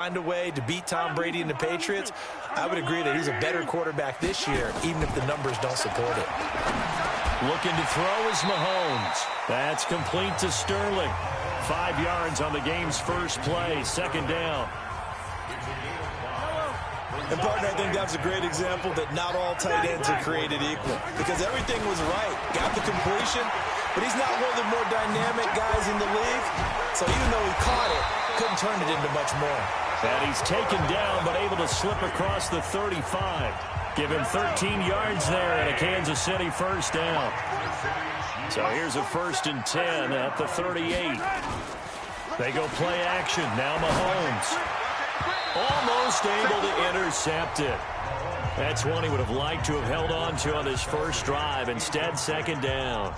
find a way to beat Tom Brady and the Patriots, I would agree that he's a better quarterback this year, even if the numbers don't support it. Looking to throw is Mahomes. That's complete to Sterling. 5 yards on the game's first play, second down. And, partner, I think that's a great example that not all tight ends are created equal, because everything was right. Got the completion, but he's not one of the more dynamic guys in the league. So even though he caught it, couldn't turn it into much more. And he's taken down, but able to slip across the 35. Give him 13 yards there and a Kansas City first down. So here's a 1st and 10 at the 38. They go play action. Now Mahomes. Almost able to intercept it. That's one he would have liked to have held on to on his first drive. Instead, second down.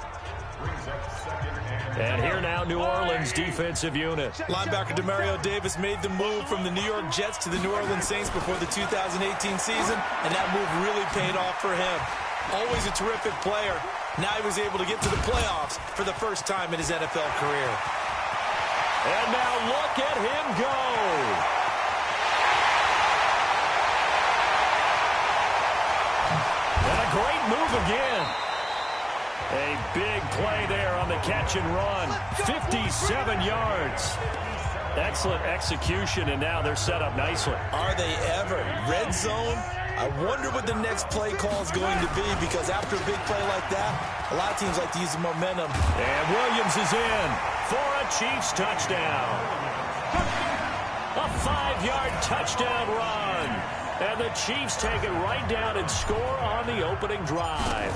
And here now, New Orleans defensive unit. Linebacker Demario Davis made the move from the New York Jets to the New Orleans Saints before the 2018 season, and that move really paid off for him. Always a terrific player. Now he was able to get to the playoffs for the first time in his NFL career. And now look at him go. And a great move again. A big play there on the catch and run. 57 yards. Excellent execution, and now they're set up nicely. Are they ever? Red zone? I wonder what the next play call is going to be, because after a big play like that, a lot of teams like to use the momentum. And Williams is in for a Chiefs touchdown. A 5-yard touchdown run. And the Chiefs take it right down and score on the opening drive.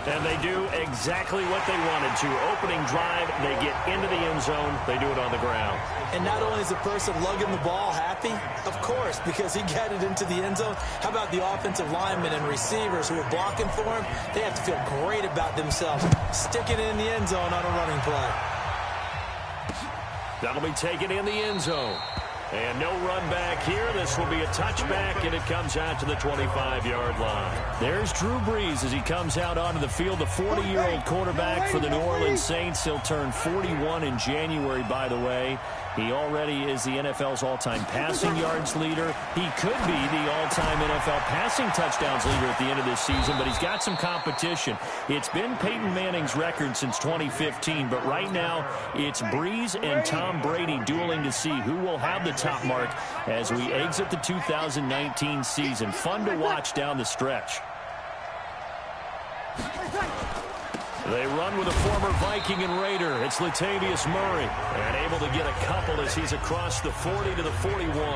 And they do exactly what they wanted to. Opening drive, they get into the end zone. They do it on the ground. And not only is the person lugging the ball happy, of course, because he got it into the end zone. How about the offensive linemen and receivers who are blocking for him? They have to feel great about themselves, sticking it in the end zone on a running play. That'll be taken in the end zone. And no run back here. This will be a touchback, and it comes out to the 25-yard line. There's Drew Brees as he comes out onto the field, the 40-year-old quarterback for the New Orleans Saints. He'll turn 41 in January, by the way. He already is the NFL's all-time passing yards leader. He could be the all-time NFL passing touchdowns leader at the end of this season, but he's got some competition. It's been Peyton Manning's record since 2015, but right now it's Brees and Tom Brady dueling to see who will have the top mark as we exit the 2019 season. Fun to watch down the stretch. They run with a former Viking and Raider. It's Latavius Murray. And able to get a couple as he's across the 40 to the 41.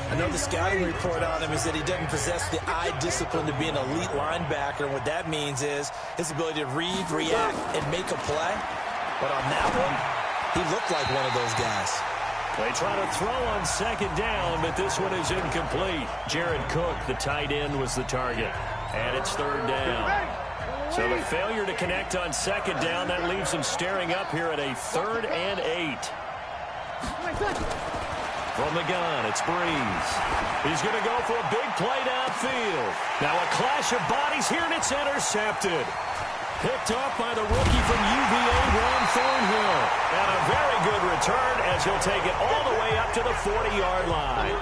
I know the scouting report on him is that he doesn't possess the eye discipline to be an elite linebacker. And what that means is his ability to read, react, and make a play. But on that one, he looked like one of those guys. They try to throw on second down, but this one is incomplete. Jared Cook, the tight end, was the target. And it's third down. So the failure to connect on second down, that leaves him staring up here at a 3rd and 8. From the gun, it's Brees. He's going to go for a big play downfield. Now a clash of bodies here, and it's intercepted. Picked off by the rookie from UVA, Ron Thornhill. And a very good return as he'll take it all the way up to the 40-yard line.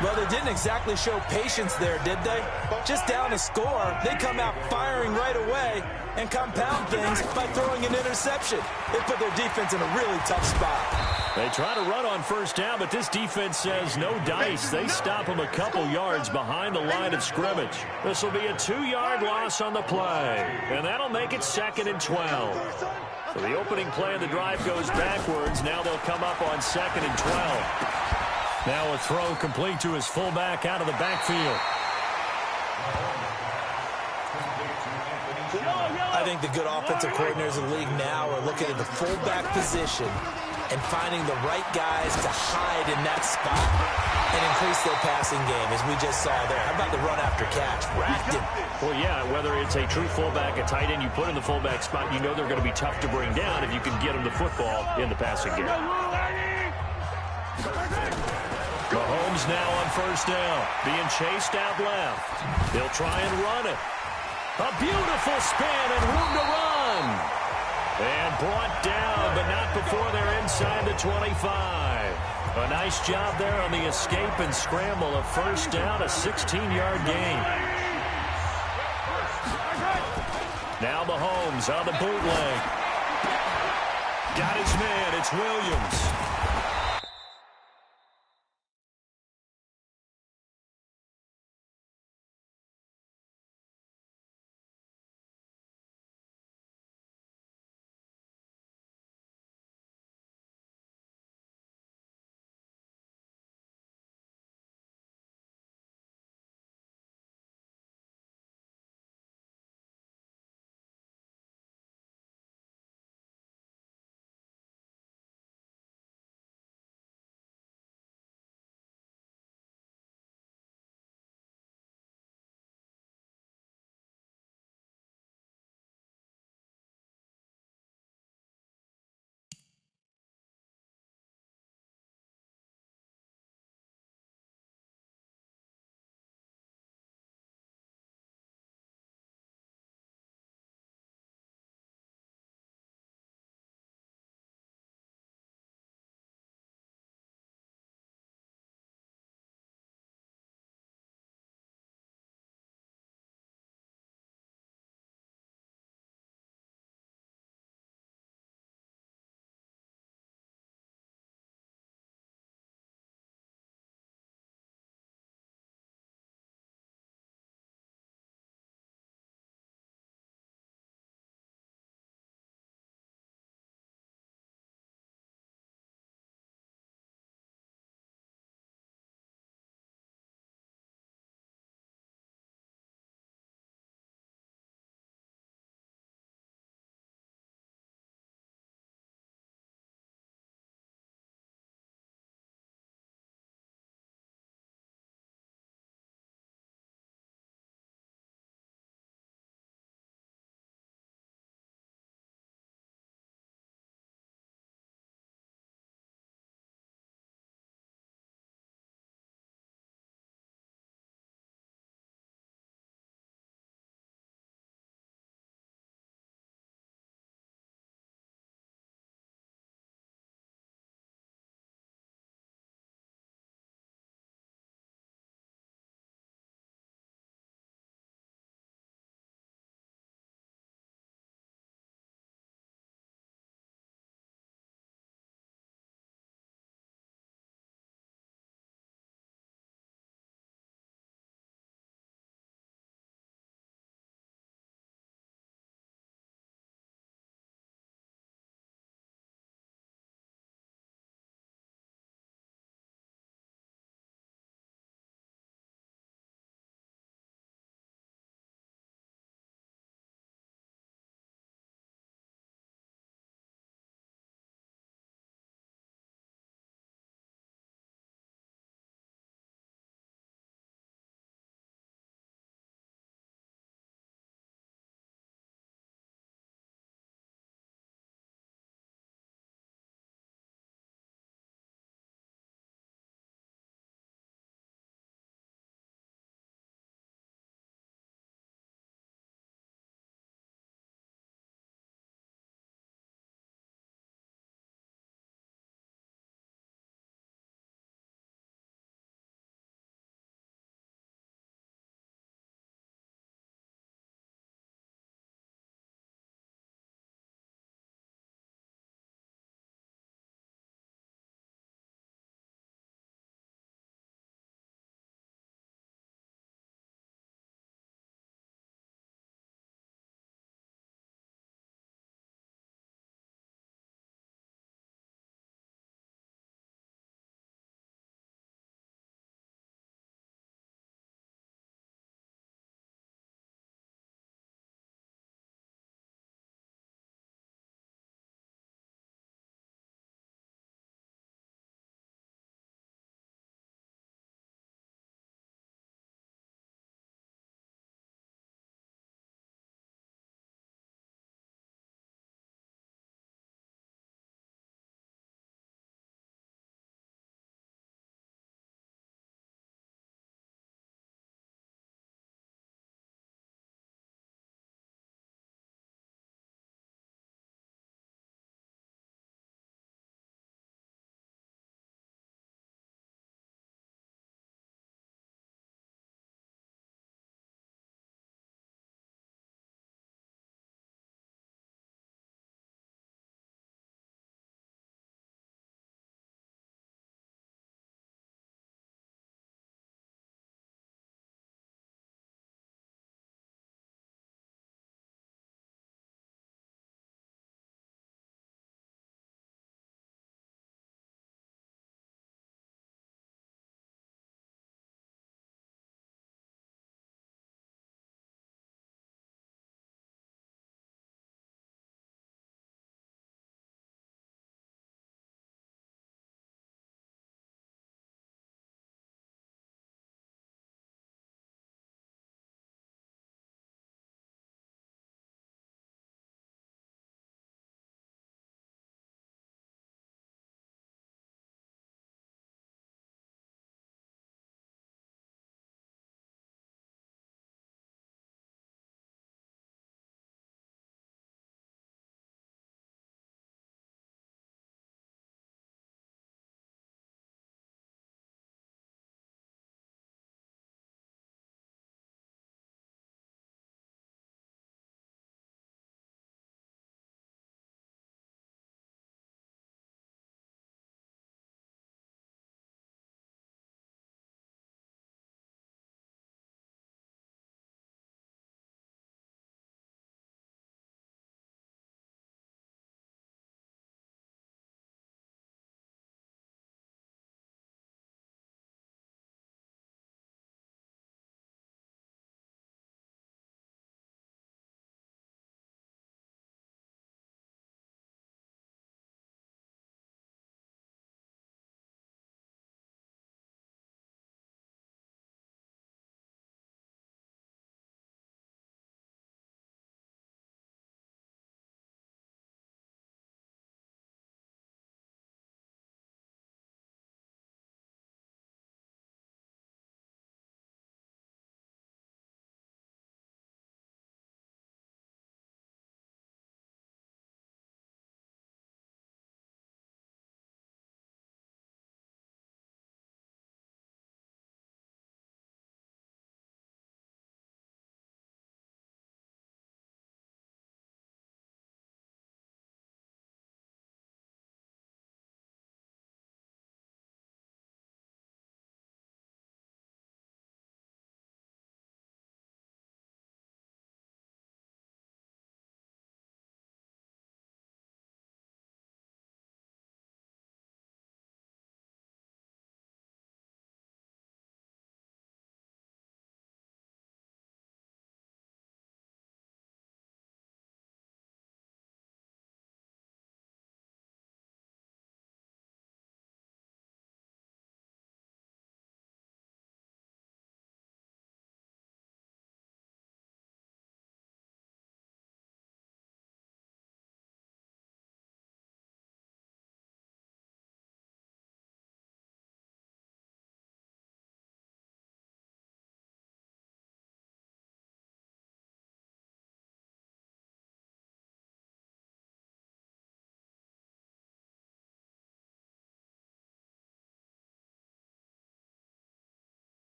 Well, they didn't exactly show patience there, did they? Just down a score, they come out firing right away and compound things by throwing an interception. They put their defense in a really tough spot. They try to run on first down, but this defense says no dice. They stop them a couple yards behind the line of scrimmage. This will be a 2-yard loss on the play, and that'll make it 2nd and 12. So the opening play of the drive goes backwards. Now they'll come up on 2nd and 12. Now a throw complete to his fullback out of the backfield. I think the good offensive coordinators in the league now are looking at the fullback position and finding the right guys to hide in that spot and increase their passing game, as we just saw there. How about the run after catch? Racked him. Well, yeah, whether it's a true fullback, a tight end, you put in the fullback spot, you know they're going to be tough to bring down if you can get them the football in the passing game. Mahomes now on first down, being chased out left. They'll try and run it. A beautiful spin and room to run. And brought down, but not before they're inside the 25. A nice job there on the escape and scramble. A first down, a 16-yard gain. Now Mahomes on the bootleg. Got his man. It's Williams.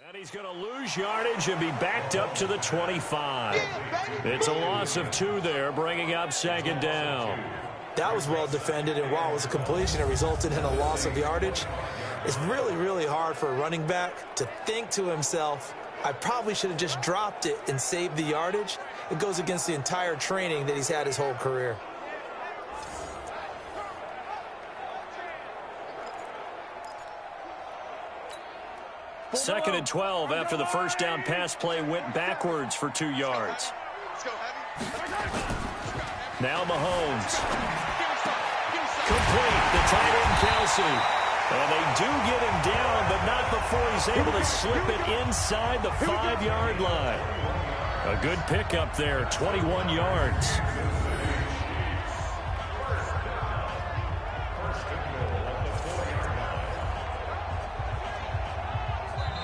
And he's going to lose yardage and be backed up to the 25. It's a loss of 2 there, bringing up second down. That was well defended, and while it was a completion, it resulted in a loss of yardage. It's really, really hard for a running back to think to himself, I probably should have just dropped it and saved the yardage. It goes against the entire training that he's had his whole career. Second and 12 after the first down pass play went backwards for 2 yards. Now Mahomes. Complete. The tight end, Kelsey. And they do get him down, but not before he's able to slip it inside the 5-yard line. A good pickup there, 21 yards.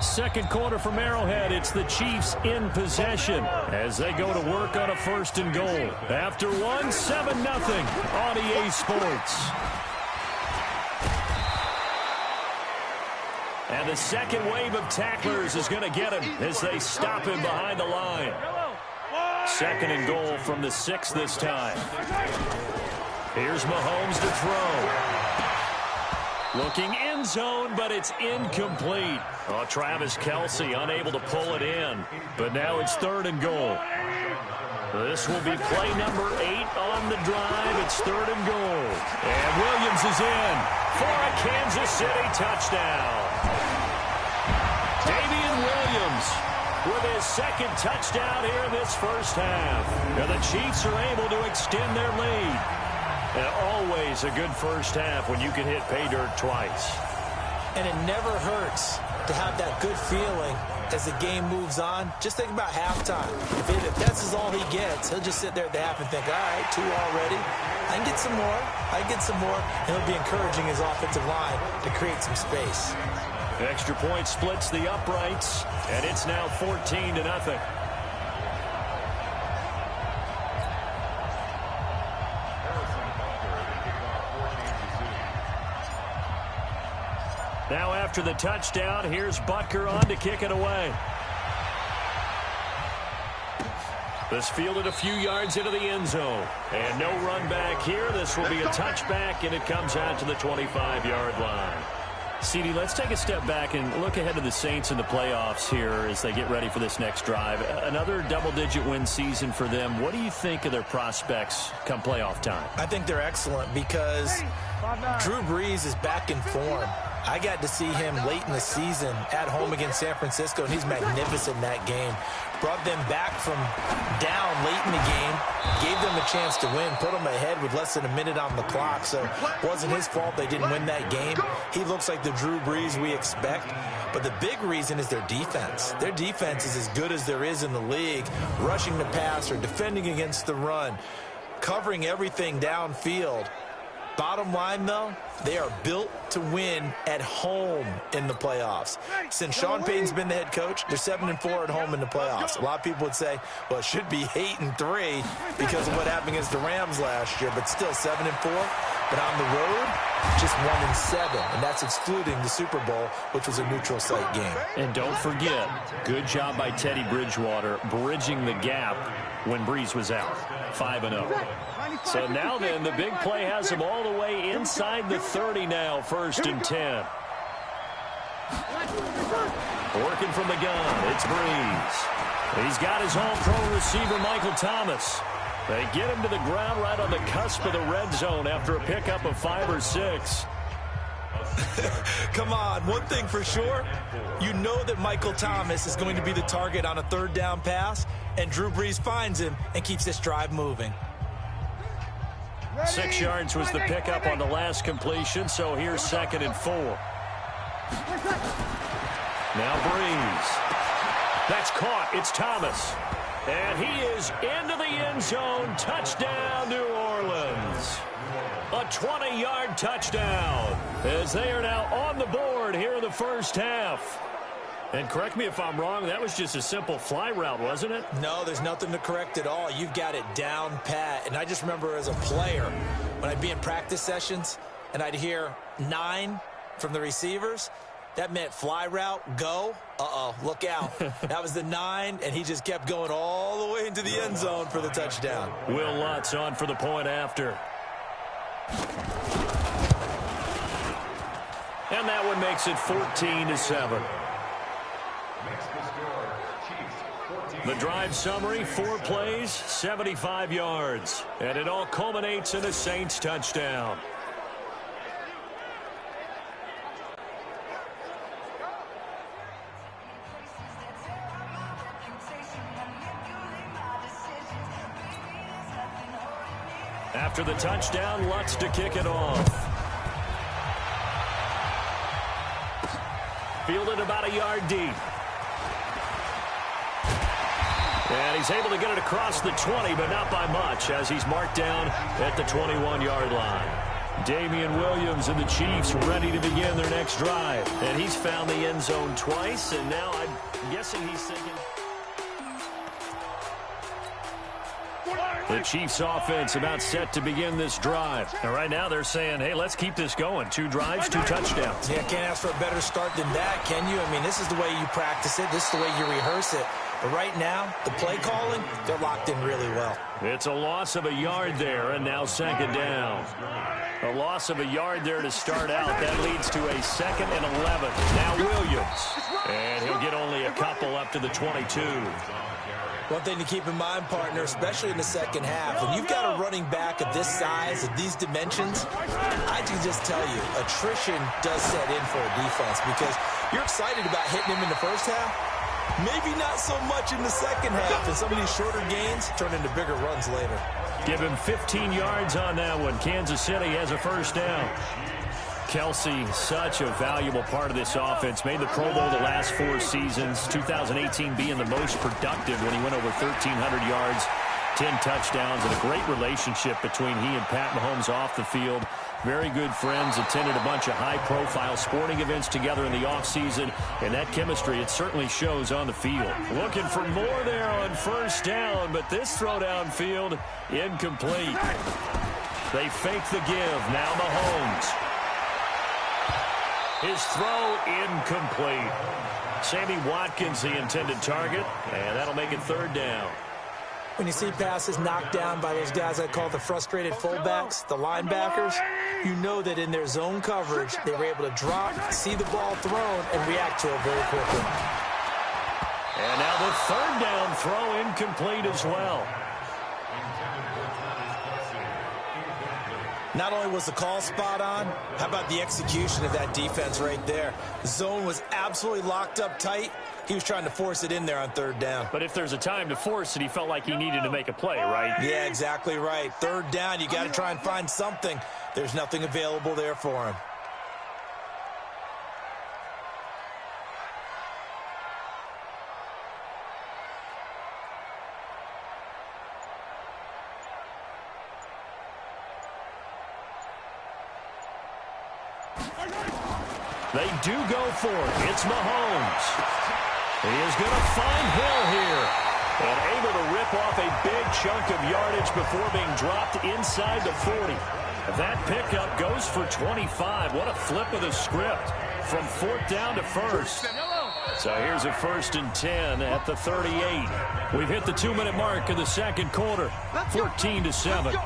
Second quarter from Arrowhead. It's the Chiefs in possession as they go to work on a 1st and goal. After 1, 7-0 on EA Sports. And the second wave of tacklers is going to get him as they stop him behind the line. 2nd and goal from the 6 this time. Here's Mahomes to throw. Looking end zone, but it's incomplete. Oh, Travis Kelsey unable to pull it in. But now it's 3rd and goal. This will be play number 8 on the drive. It's 3rd and goal. And Williams is in for a Kansas City touchdown. Damian Williams with his 2nd touchdown here in this first half. Now the Chiefs are able to extend their lead. And always a good first half when you can hit pay dirt twice. And it never hurts to have that good feeling as the game moves on. Just think about halftime. If that's all he gets, he'll just sit there at the half and think, all right, 2 already. I can get some more. I can get some more. And he'll be encouraging his offensive line to create some space. Extra point splits the uprights, and it's now 14-0. Now after the touchdown, here's Butker on to kick it away. This fielded a few yards into the end zone. And no run back here. This will be a touchback, and it comes out to the 25-yard line. CD, let's take a step back and look ahead to the Saints in the playoffs here as they get ready for this next drive. Another double-digit win season for them. What do you think of their prospects come playoff time? I think they're excellent because Drew Brees is back in form. I got to see him late in the season at home against San Francisco, and he's magnificent in that game. Brought them back from down late in the game, gave them a chance to win, put them ahead with less than a minute on the clock, so it wasn't his fault they didn't win that game. He looks like the Drew Brees we expect, but the big reason is their defense. Their defense is as good as there is in the league, rushing the passer, defending against the run, covering everything downfield. Bottom line, though, they are built to win at home in the playoffs. Since Sean Payton's been the head coach, they're 7-4 at home in the playoffs. A lot of people would say, well, it should be 8-3 because of what happened against the Rams last year, but still 7-4. But on the road, just 1-7, and that's excluding the Super Bowl, which was a neutral site game. And don't forget, good job by Teddy Bridgewater bridging the gap when Brees was out, 5-0. So now then, the big play has him all the way inside the 30 now, 1st and 10. Working from the gun, it's Brees. He's got his all-pro receiver, Michael Thomas. They get him to the ground right on the cusp of the red zone after a pickup of 5 or 6. Come on, one thing for sure, you know that Michael Thomas is going to be the target on a 3rd down pass, and Drew Brees finds him and keeps this drive moving. 6 yards was the pickup on the last completion, so here's 2nd and 4. Now Brees. That's caught. It's Thomas. And he is into the end zone. Touchdown, New Orleans. A 20-yard touchdown as they are now on the board here in the first half. And correct me if I'm wrong, that was just a simple fly route, wasn't it? No, there's nothing to correct at all. You've got it down pat. And I just remember as a player, when I'd be in practice sessions and I'd hear 9 from the receivers, That meant fly route, go. Uh-oh, look out. That was the 9, and he just kept going all the way into the end zone for the touchdown. Will Lutz on for the point after. And that one makes it 14-7. The drive summary, 4 plays, 75 yards. And it all culminates in a Saints touchdown. After the touchdown, Lutz to kick it off. Fielded about a yard deep. And he's able to get it across the 20, but not by much, as he's marked down at the 21-yard line. Damian Williams and the Chiefs ready to begin their next drive. And he's found the end zone twice, and now I'm guessing he's thinking... The Chiefs offense about set to begin this drive. And right now they're saying, hey, let's keep this going. 2 drives, 2 touchdowns. Yeah, can't ask for a better start than that, can you? I mean, this is the way you practice it. This is the way you rehearse it. But right now, the play calling, they're locked in really well. It's a loss of a yard there, and now second down. A loss of a yard there to start out. That leads to a 2nd and 11. Now Williams. And he'll get only a couple up to the 22. One thing to keep in mind, partner, especially in the second half, when you've got a running back of this size, of these dimensions, I can just tell you, attrition does set in for a defense because you're excited about hitting him in the first half, maybe not so much in the second half, and some of these shorter gains turn into bigger runs later. Give him 15 yards on that one. Kansas City has a first down. Kelsey, such a valuable part of this offense. Made the Pro Bowl the last 4 seasons. 2018 being the most productive when he went over 1,300 yards, 10 touchdowns, and a great relationship between he and Pat Mahomes off the field. Very good friends, attended a bunch of high-profile sporting events together in the offseason, and that chemistry, it certainly shows on the field. Looking for more there on first down, but this throw downfield, incomplete. They fake the give. Now Mahomes. His throw incomplete. Sammy Watkins, the intended target, and that'll make it third down. When you see passes knocked down by those guys I call the frustrated fullbacks, the linebackers, you know that in their zone coverage, they were able to drop, see the ball thrown, and react to it very quickly. And now the third down throw incomplete as well. Not only was the call spot on, how about the execution of that defense right there? The zone was absolutely locked up tight. He was trying to force it in there on third down. But if there's a time to force it, he felt like he needed to make a play, right? Yeah, exactly right. Third down, you got to try and find something. There's nothing available there for him. They do go for it. It's Mahomes. He is going to find Hill here. And able to rip off a big chunk of yardage before being dropped inside the 40. That pickup goes for 25. What a flip of the script from 4th down to 1st. So here's a 1st and 10 at the 38. We've hit the 2-minute mark of the second quarter. 14-7.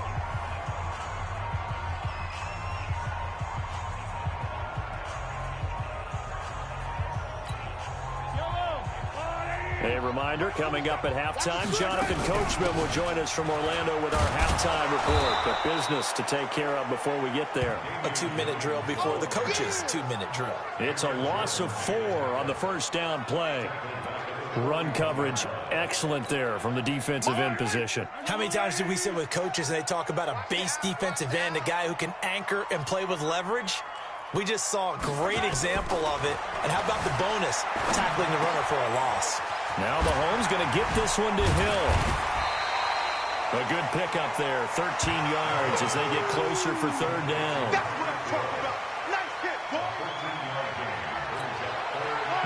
A reminder, coming up at halftime, Jonathan Coachman will join us from Orlando with our halftime report. But business to take care of before we get there. A 2-minute drill before the coach's 2-minute drill. It's a loss of 4 on the first down play. Run coverage, excellent there from the defensive end position. How many times do we sit with coaches and they talk about a base defensive end, a guy who can anchor and play with leverage? We just saw a great example of it. And how about the bonus, tackling the runner for a loss? Now Mahomes going to get this one to Hill. A good pickup there, 13 yards as they get closer for third down. That's what I'm talking about. Nice hit, boy.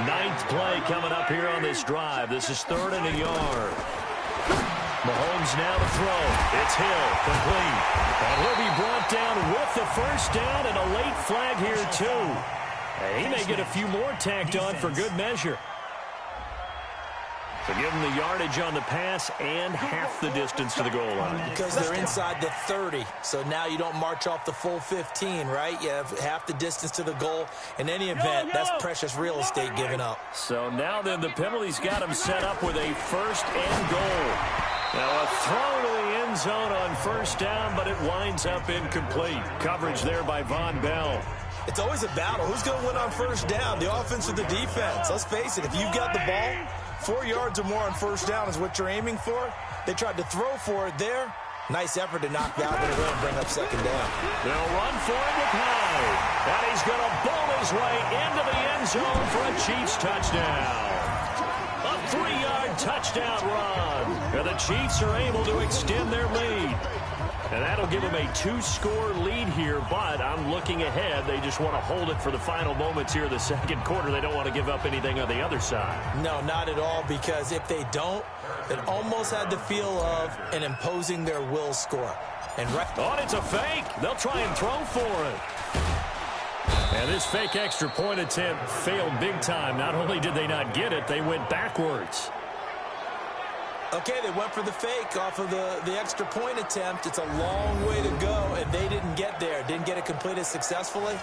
Ninth play coming up here on this drive. This is 3rd and a yard. Mahomes now to throw. It's Hill, complete. And he'll be brought down with the first down and a late flag here too. And he may get a few more tacked on for good measure. So give him the yardage on the pass and half the distance to the goal line. Because they're inside the 30, so now you don't march off the full 15, right? You have half the distance to the goal. In any event, that's precious real estate given up. So now then the penalty's got him set up with a first and goal. Now a throw to the end zone on first down, but it winds up incomplete. Coverage there by Von Bell. It's always a battle. Who's going to win on first down, the offense or the defense? Let's face it, if you've got the ball, 4 yards or more on first down is what you're aiming for. They tried to throw for it there. Nice effort to knock that, but it won't bring up second down. They'll run for it with Hyde. And he's going to bowl his way into the end zone for a Chiefs touchdown. A 3-yard touchdown run. And the Chiefs are able to extend their lead. And that'll give them a 2-score lead here, but I'm looking ahead. They just want to hold it for the final moments here of the second quarter. They don't want to give up anything on the other side. No, not at all, because if they don't, it almost had the feel of an imposing their will score. And oh, it's a fake. They'll try and throw for it. And this fake extra point attempt failed big time. Not only did they not get it, they went backwards. Okay, they went for the fake off of the extra point attempt. It's a long way to go, and they didn't get there. Didn't get it completed successfully.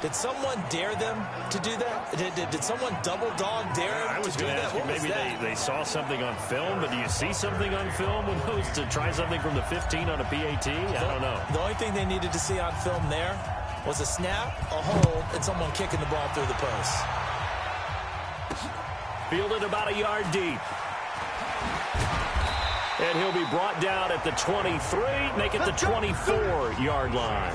Did someone dare them to do that? Did someone double dog dare them I was to do going to that? ask you, maybe they saw something on film, but do you see something on film when those to try something from the 15 on a PAT? I don't know. The only thing they needed to see on film there was a snap, a hold, and someone kicking the ball through the post. Fielded about a yard deep. And he'll be brought down at the 23, make it the 24-yard line.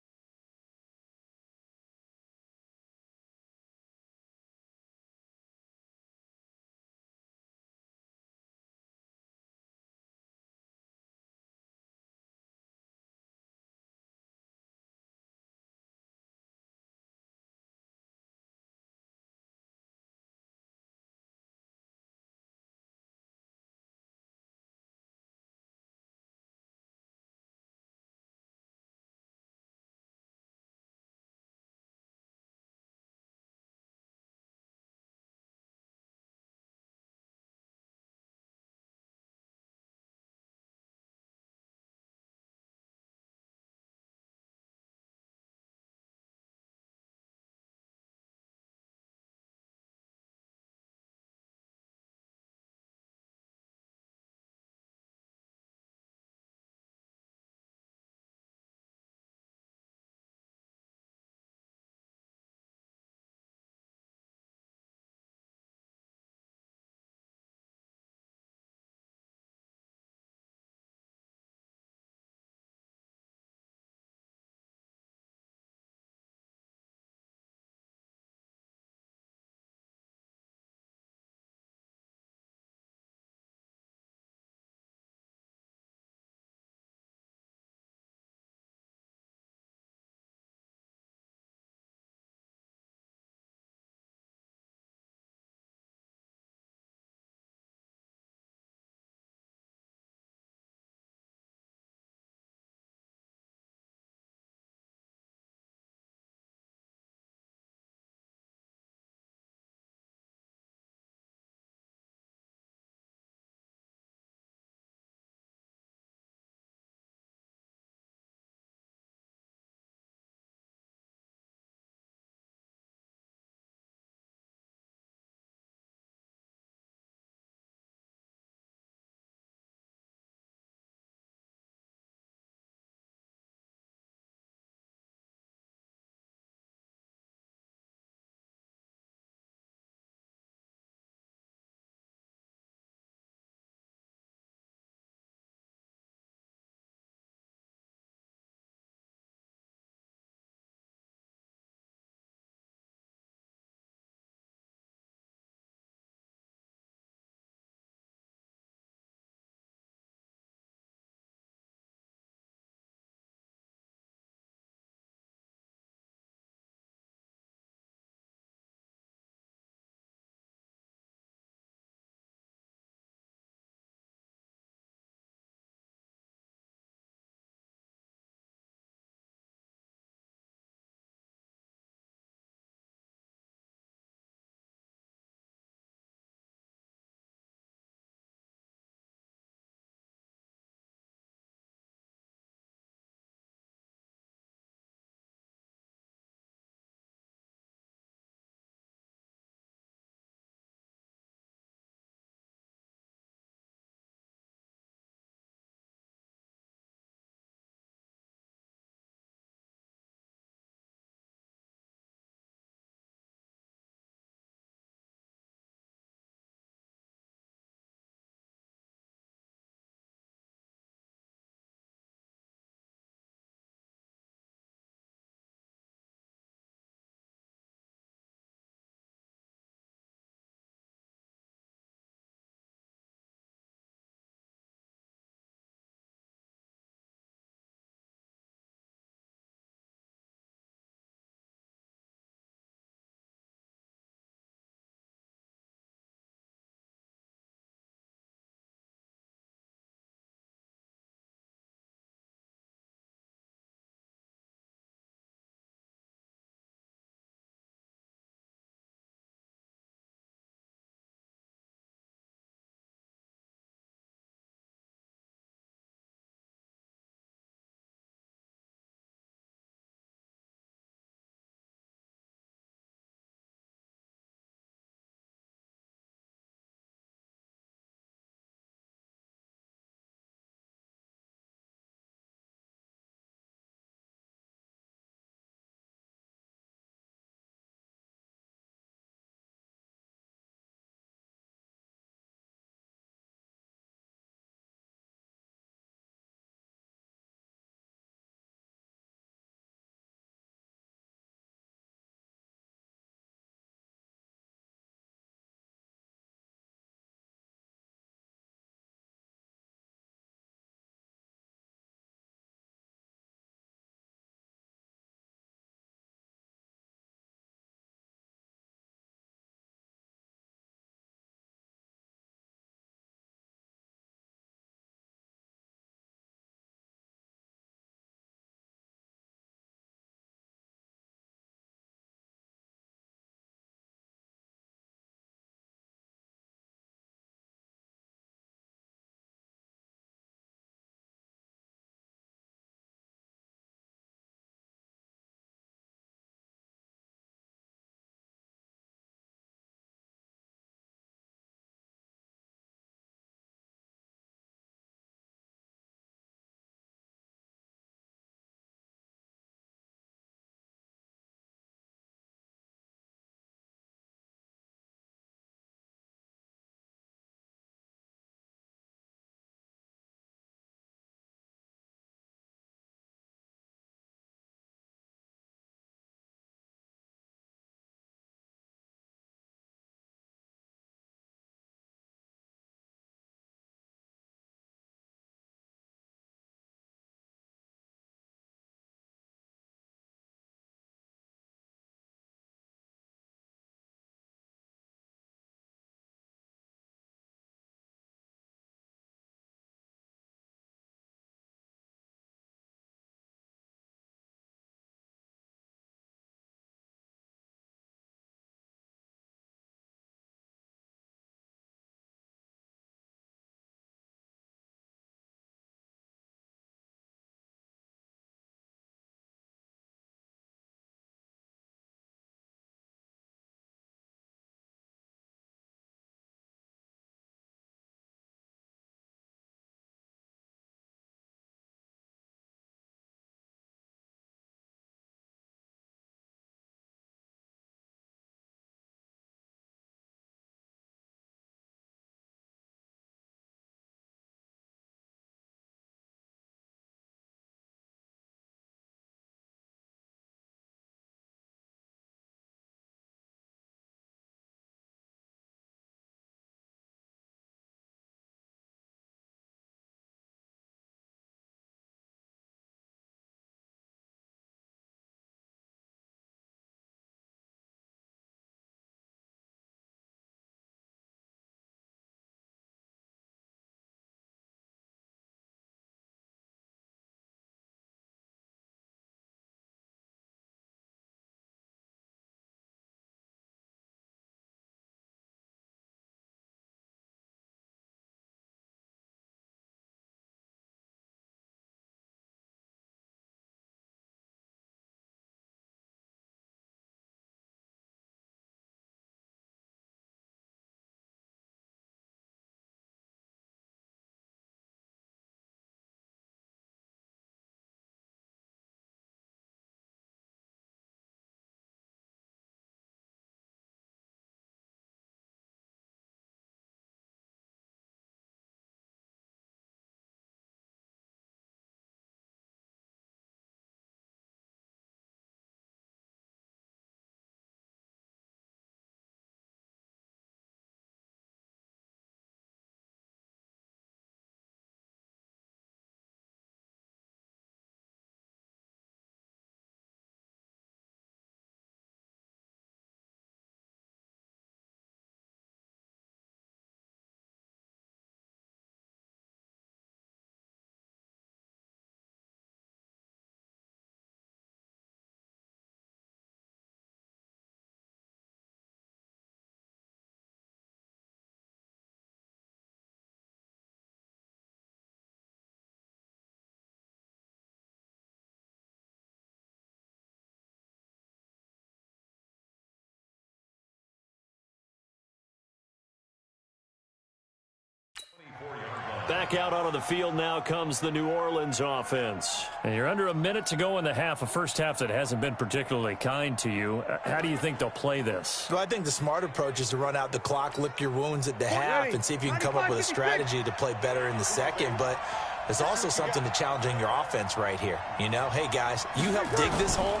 Back out onto the field now comes the New Orleans offense. And you're under a minute to go in the half, a first half that hasn't been particularly kind to you. How do you think they'll play this? Well, I think the smart approach is to run out the clock, lick your wounds at the half, and see if you can come up with a strategy to play better in the second. But there's also something to challenging your offense right here. You know, hey, guys, you help dig this hole.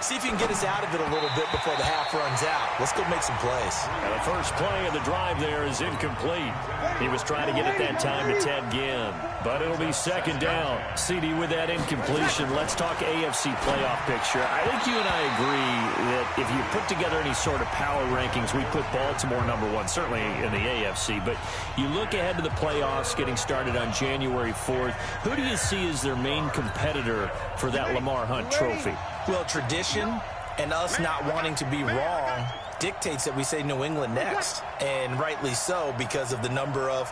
See if you can get us out of it a little bit before the half runs out. Let's go make some plays. And the first play of the drive there is incomplete. He was trying to get it that time to Ted Ginn. But it'll be second down. CD, with that incompletion, let's talk AFC playoff picture. I think you and I agree that if you put together any sort of power rankings, we put Baltimore number one, certainly in the AFC. But you look ahead to the playoffs getting started on January 4th. Who do you see as their main competitor for that Lamar Hunt trophy? Well, tradition and us not wanting to be wrong dictates that we say New England next. And rightly so, because of the number of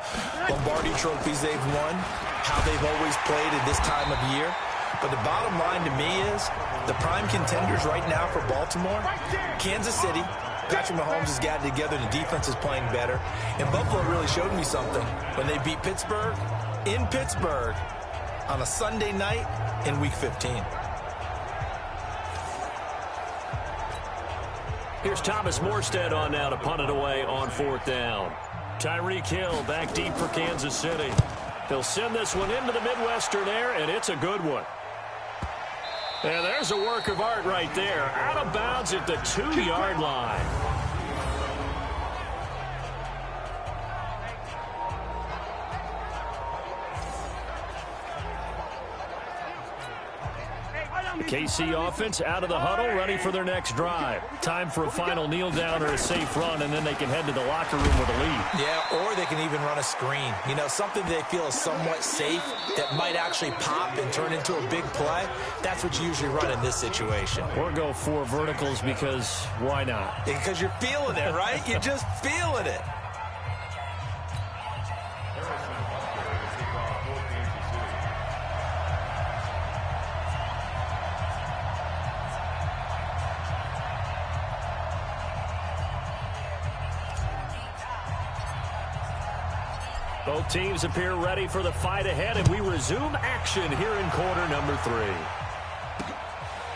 Lombardi trophies they've won, how they've always played at this time of year. But the bottom line to me is the prime contenders right now for Baltimore, Kansas City. Patrick Mahomes has got it together. The defense is playing better. And Buffalo really showed me something when they beat Pittsburgh in Pittsburgh on a Sunday night in Week 15. Here's Thomas Morstead on now to punt it away on fourth down. Tyreek Hill back deep for Kansas City. They'll send this one into the Midwestern air, and it's a good one. And there's a work of art right there. Out of bounds at the 2-yard line. KC offense out of the huddle, ready for their next drive. Time for a final kneel down or a safe run, and then they can head to the locker room with a lead. Yeah, or they can even run a screen. You know, something they feel is somewhat safe that might actually pop and turn into a big play. That's what you usually run in this situation. Or go 4 verticals because why not? Because you're feeling it, right? You're just feeling it. Both teams appear ready for the fight ahead, and we resume action here in quarter number 3.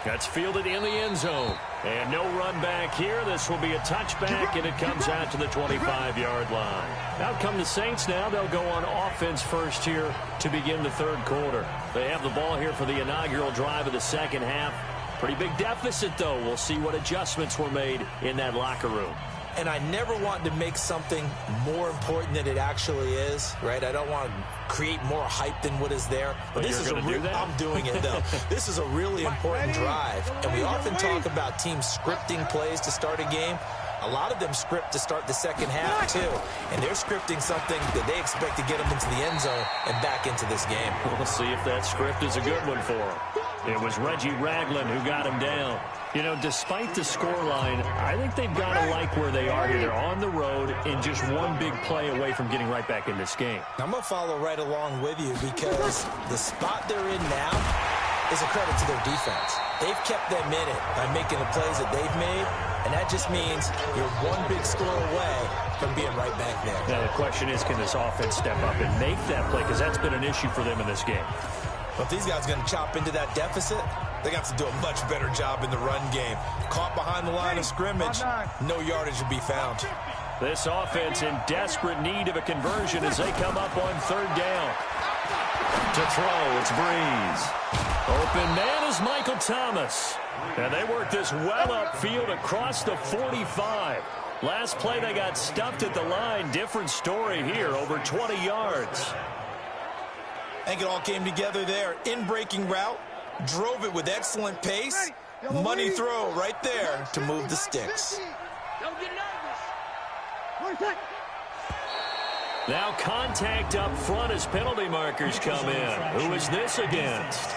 That's fielded in the end zone. And no run back here. This will be a touchback, and it comes out to the 25-yard line. Out come the Saints now. They'll go on offense first here to begin the third quarter. They have the ball here for the inaugural drive of the second half. Pretty big deficit, though. We'll see what adjustments were made in that locker room. And I never want to make something more important than it actually is, right? I don't want to create more hype than what is there. But this is I'm doing it, though. This is a really important drive. And we often talk about teams scripting plays to start a game. A lot of them script to start the second half, too. And they're scripting something that they expect to get them into the end zone and back into this game. We'll see if that script is a good one for them. It was Reggie Ragland who got him down. You know, despite the scoreline, I think they've got to like where they are here. They're on the road and just one big play away from getting right back in this game. I'm going to follow right along with you because the spot they're in now is a credit to their defense. They've kept them in it by making the plays that they've made, and that just means you're one big score away from being right back there. Now, the question is, can this offense step up and make that play? Because that's been an issue for them in this game. But if these guys are going to chop into that deficit, they got to do a much better job in the run game. Caught behind the line of scrimmage, no yardage will be found. This offense in desperate need of a conversion as they come up on third down. To throw, it's Breeze. Open man is Michael Thomas. And they work this well upfield across the 45. Last play they got stuffed at the line. Different story here, over 20 yards. I think it all came together there. In-breaking route, drove it with excellent pace. Money throw right there to move the sticks. Don't get nervous. Now contact up front as penalty markers come in. Who is this against?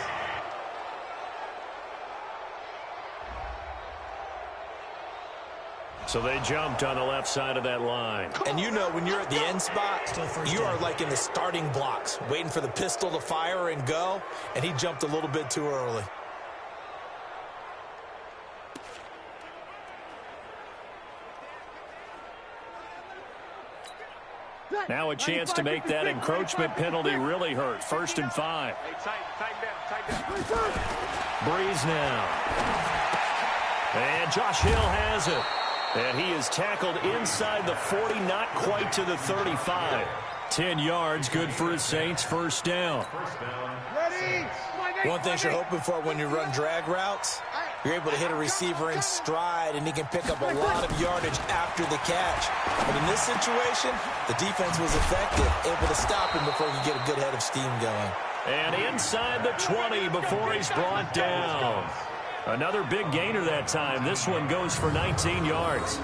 So they jumped on the left side of that line. And you know when you're at the end spot, you are like in the starting blocks, waiting for the pistol to fire and go, and he jumped a little bit too early. Now a chance to make that encroachment penalty really hurt. 1st and 5. Breeze now. And Josh Hill has it. And he is tackled inside the 40, not quite to the 35. 10 yards, good for his Saints. 1st down. One thing you're hoping for when you run drag routes, you're able to hit a receiver in stride, and he can pick up a lot of yardage after the catch. But in this situation, the defense was effective, able to stop him before he could get a good head of steam going. And inside the 20 before he's brought down. Another big gainer that time. This one goes for 19 yards.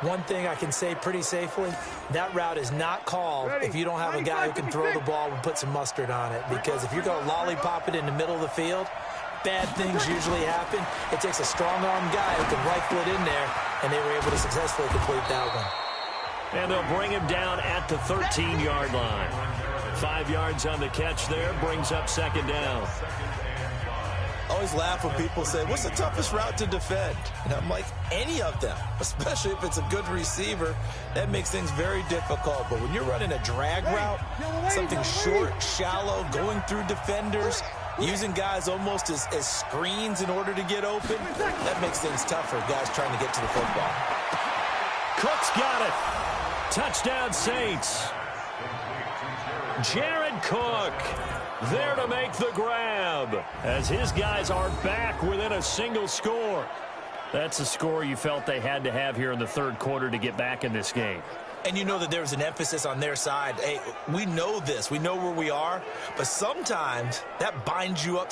One thing I can say pretty safely, that route is not called if you don't have a guy who can throw the ball and put some mustard on it. Because if you're going to lollipop it in the middle of the field, bad things usually happen. It takes a strong-arm guy who can rifle it in there, and they were able to successfully complete that one. And they'll bring him down at the 13-yard line. 5 yards on the catch there, brings up 2nd down. I always laugh when people say, what's the toughest route to defend? And I'm like, any of them, especially if it's a good receiver. That makes things very difficult. But when you're running a drag route, something short, shallow, going through defenders, using guys almost as screens in order to get open, that makes things tough for guys trying to get to the football. Cook's got it. Touchdown, Saints. Jared Cook there to make the grab as his guys are back within a single score. That's a score you felt they had to have here in the 3rd quarter to get back in this game. And you know that there was an emphasis on their side. Hey, we know this. We know where we are. But sometimes that binds you up